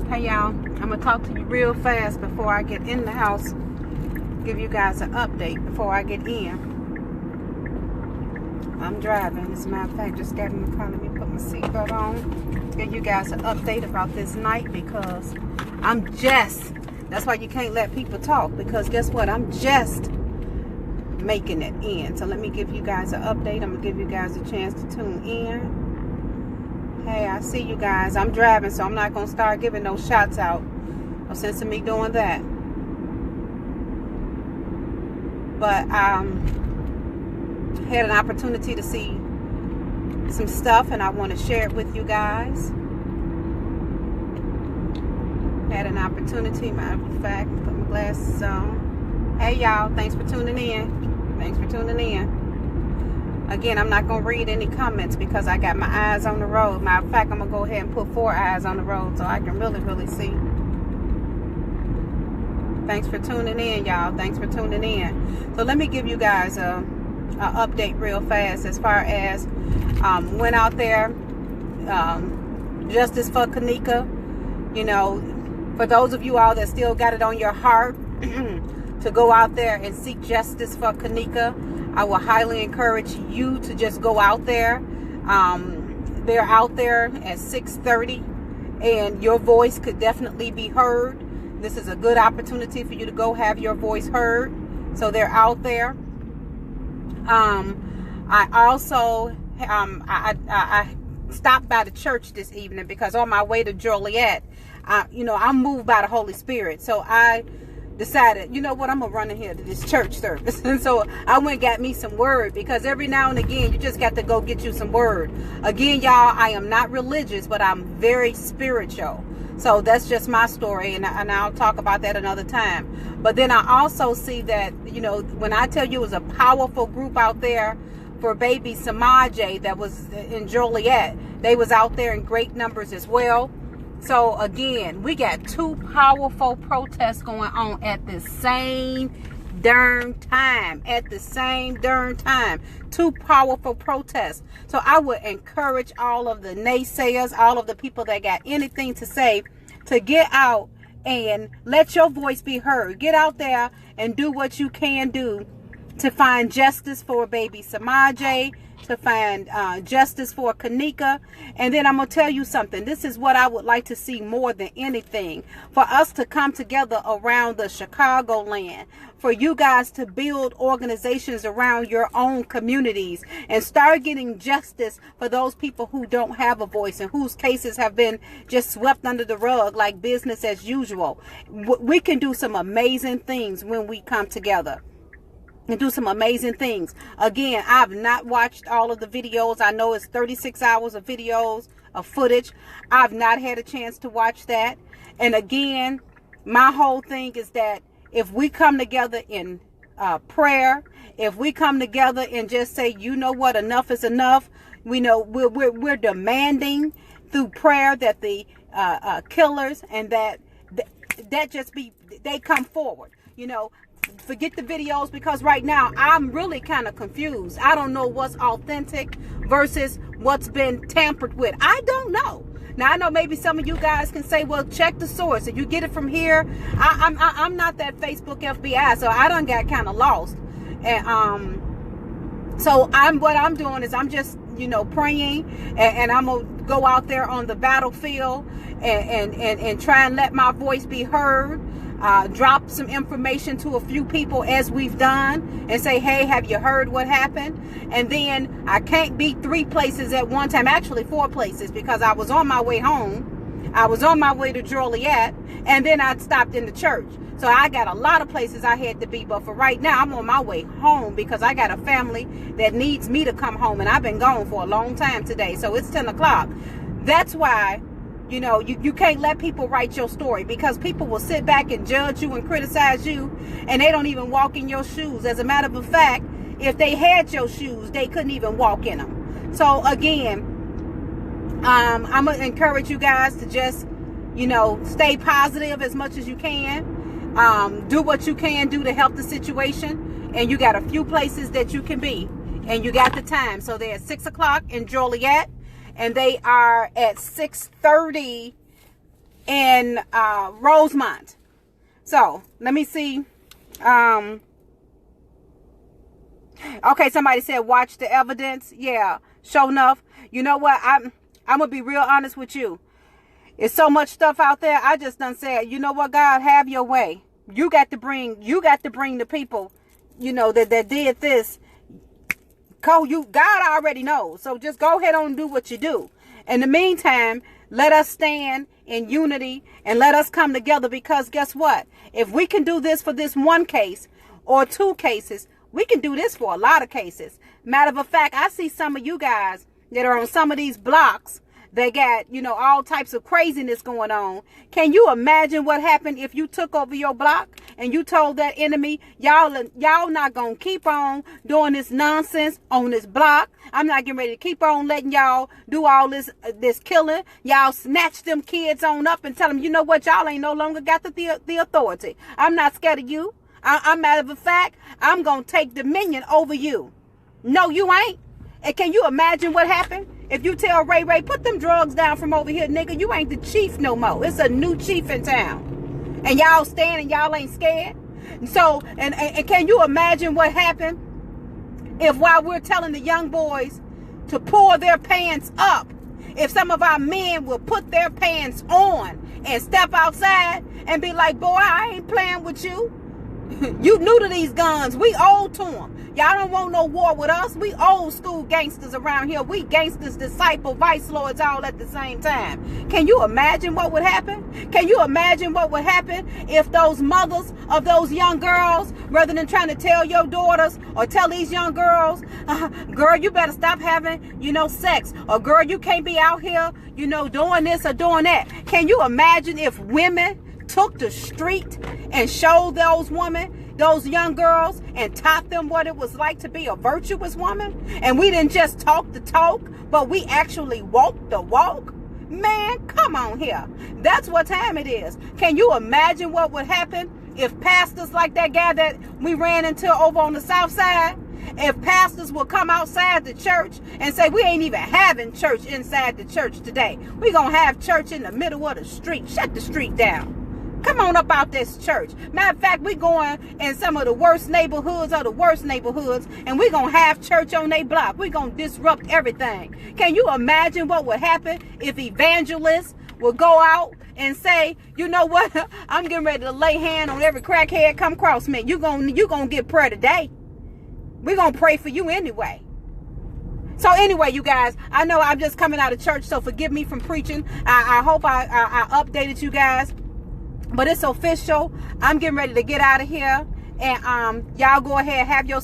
Hey y'all, I'm gonna talk to you real fast before I get in the house. Give you guys an update before I get in. I'm driving. As a matter of fact, just got in the car. Let me put my seatbelt on. Give you guys an update about this night because that's why you can't let people talk, because guess what? I'm just making it in. So let me give you guys an update. I'm gonna give you guys a chance to tune in. Hey, I see you guys. I'm driving, so I'm not going to start giving no shots out. No sense in me doing that. But I had an opportunity to see some stuff, and I want to share it with you guys. Had an opportunity, matter of fact, put my glasses on. Hey, y'all. Thanks for tuning in. Thanks for tuning in. Again, I'm not going to read any comments because I got my eyes on the road. Matter of fact, I'm going to go ahead and put 4 eyes on the road so I can really see. Thanks for tuning in, y'all. Thanks for tuning in. So let me give you guys a update real fast as far as went out there. Justice for Kenneka. You know, for those of you all that still got it on your heart to go out there and seek justice for Kenneka, I will highly encourage you to just go out there. They're out there at 6:30, and your voice could definitely be heard. This is a good opportunity for you to go have your voice heard. So they're out there. I also I stopped by the church this evening because on my way to Joliet, I'm moved by the Holy Spirit. So I decided, you know what, I'm gonna run in here to this church service. And so I went and got me some word, because every now and again you just got to go get you some word. Again, y'all, I am not religious, but I'm very spiritual. So that's just my story, and I'll talk about that another time. But then I also see that, when I tell you it was a powerful group out there for baby Semaj that was in Joliet, they was out there in great numbers as well. So again, we got 2 powerful protests going on at the same darn time. 2 powerful protests. So I would encourage all of the naysayers, all of the people that got anything to say, to get out and let your voice be heard. Get out there and do what you can do to find justice for baby Semaj, to find justice for Kenneka. And then I'm going to tell you something. This is what I would like to see more than anything. For us to come together around the Chicagoland. For you guys to build organizations around your own communities and start getting justice for those people who don't have a voice and whose cases have been just swept under the rug like business as usual. We can do some amazing things when we come together. And do some amazing things. Again, I've not watched all of the videos. I know it's 36 hours of videos, of footage. I've not had a chance to watch that. And again, my whole thing is that if we come together in prayer, if we come together and just say, you know what, enough is enough. We know we're demanding through prayer that the killers and that just be, they come forward, Forget the videos, because right now I'm really kind of confused. I don't know what's authentic versus what's been tampered with. I don't know. Now I know maybe some of you guys can say, well, check the source. If you get it from here, I'm not that Facebook FBI, so I done got kind of lost. And so what I'm doing is I'm just praying, and I'm gonna go out there on the battlefield and try and let my voice be heard. Drop some information to a few people as we've done and say, hey, have you heard what happened? And then I can't be 3 places at one time, actually 4 places, because I was on my way home. I was on my way to Joliet, and then I stopped in the church. So I got a lot of places I had to be, but for right now, I'm on my way home because I got a family that needs me to come home, and I've been gone for a long time today. So it's 10 o'clock. That's why you can't let people write your story, because people will sit back and judge you and criticize you, and they don't even walk in your shoes. As a matter of fact, if they had your shoes, they couldn't even walk in them. So again, I'm going to encourage you guys to just, stay positive as much as you can. Do what you can do to help the situation. And you got a few places that you can be. And you got the time. So they're at 6 o'clock in Joliet. And they are at 6:30 in Rosemont. So let me see. Okay, somebody said watch the evidence. Yeah, sure enough. You know what? I'm gonna be real honest with you. It's so much stuff out there. I just done said, you know what, God, have your way. You got to bring the people, you know, that did this. God already knows. So just go ahead on and do what you do. In the meantime, let us stand in unity and let us come together, because guess what? If we can do this for this one case or two cases, we can do this for a lot of cases. Matter of fact, I see some of you guys that are on some of these blocks. They got, you know, all types of craziness going on. Can you imagine what happened if you took over your block and you told that enemy, y'all not going to keep on doing this nonsense on this block. I'm not getting ready to keep on letting y'all do all this killing. Y'all snatch them kids on up and tell them, you know what, y'all ain't no longer got the authority. I'm not scared of you. I'm matter of fact, I'm going to take dominion over you. No, you ain't. And can you imagine what happened if you tell Ray, put them drugs down from over here, nigga? You ain't the chief no more. It's a new chief in town. And y'all stand and y'all ain't scared. So, and can you imagine what happened if while we're telling the young boys to pull their pants up, if some of our men will put their pants on and step outside and be like, boy, I ain't playing with you. You new to these guns. We old to them. Y'all don't want no war with us. We old school gangsters around here. We gangsters, disciple, vice lords all at the same time. Can you imagine what would happen? Can you imagine what would happen if those mothers of those young girls, rather than trying to tell your daughters or tell these young girls, girl, you better stop having, you know, sex, or girl, you can't be out here, you know, doing this or doing that. Can you imagine if women took the street and showed those women, those young girls, and taught them what it was like to be a virtuous woman? And we didn't just talk the talk, but we actually walked the walk? Man, come on here. That's what time it is. Can you imagine what would happen if pastors like that guy that we ran into over on the south side, if pastors will come outside the church and say, we ain't even having church inside the church today. We're going to have church in the middle of the street. Shut the street down. Come on up out this church. Matter of fact, we going in some of the worst neighborhoods and we're going to have church on their block. We're going to disrupt everything. Can you imagine what would happen if evangelists would go out and say, you know what, I'm getting ready to lay hand on every crackhead come across me. You're going to get prayer today. We're going to pray for you anyway. So anyway, you guys, I know I'm just coming out of church, so forgive me from preaching. I hope I updated you guys. But it's official. I'm getting ready to get out of here. And y'all go ahead, have your